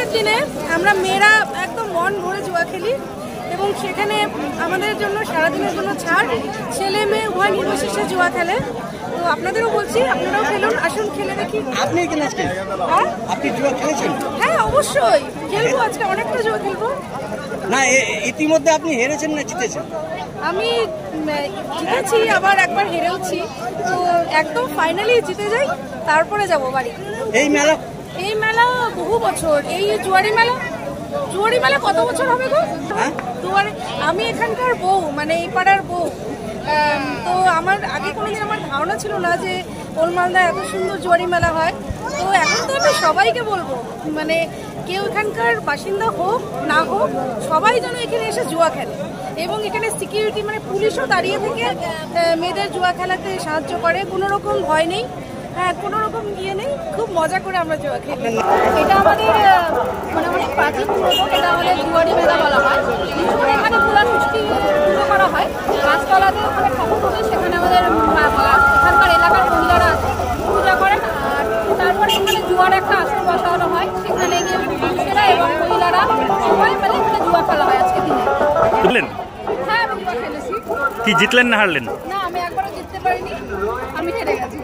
আজকের দিনে আমরা মেয়েরা একদম মন ভরে জুয়া খেলি এবং সেখানে আমাদের জন্য সারাদিনের জন্য ছাড়, ছেলে মেয়ে উভয় নির্বিশেষে জুয়া খেলে। তো আপনাদেরও বলছি, আপনারাও খেলুন, আসুন খেলে দেখি। আপনি খেলেছেন? হ্যাঁ, আপনি জুয়া খেলেছেন? হ্যাঁ অবশ্যই খেলবো, আজকে অনেকটা জুয়া খেলবো। না, ইতিমধ্যে আপনি হেরেছেন না জিতেছেন? আমি জিতেছি, আবার একবার হেরেওছি। তো একদম ফাইনালি জিতে যাই, তারপরে যাব বাড়ি। এই মেলা বহু বছর, এই জুয়ারি মেলা কত বছর হবে গো? আমি এখানকার বউ, মানে এই পাড়ার বউ। তো আমার আগে কোনোদিন আমার ধারণা ছিল না যে ওলমালদা এত সুন্দর জুয়ারি মেলা হয়। তো এখন তো আমি সবাইকে বলবো, মানে কেউ এখানকার বাসিন্দা হোক না হোক, সবাই যেন এখানে এসে জুয়া খেলে। এবং এখানে সিকিউরিটি, মানে পুলিশও দাঁড়িয়ে থেকে মেয়েদের জুয়া খেলাতে সাহায্য করে, কোনো রকম ভয় নেই। হ্যাঁ, কোনো রকম ইয়ে নেই, খুব মজা করে আমরা জুয়া খেলি। এটা আমাদের মানে অনেক প্রাচীন পুরনো, এটা আমাদের জুয়ারি মেলা বলা হয়। এখানে খোলা সৃষ্টি পুজো করা হয়, গাছতলাতে ওখানে ঠাকুর পুজো, সেখানে আমাদের এখানকার এলাকার মহিলারা পূজা করেন। আর তারপরে এখানে জুয়ার একটা আসর বসানো হয়, সেখানে গিয়ে পুরুষেরা এবং মহিলারা সবাই মানে এখানে জুয়া খেলা হয় আজকে দিনে। বুঝলেন? হ্যাঁ, আমি জুয়া খেলেছি। কি জিতলেন না হারলেন? না, আমি একবারও জিততে পারিনি, আমি হেরে গেছি।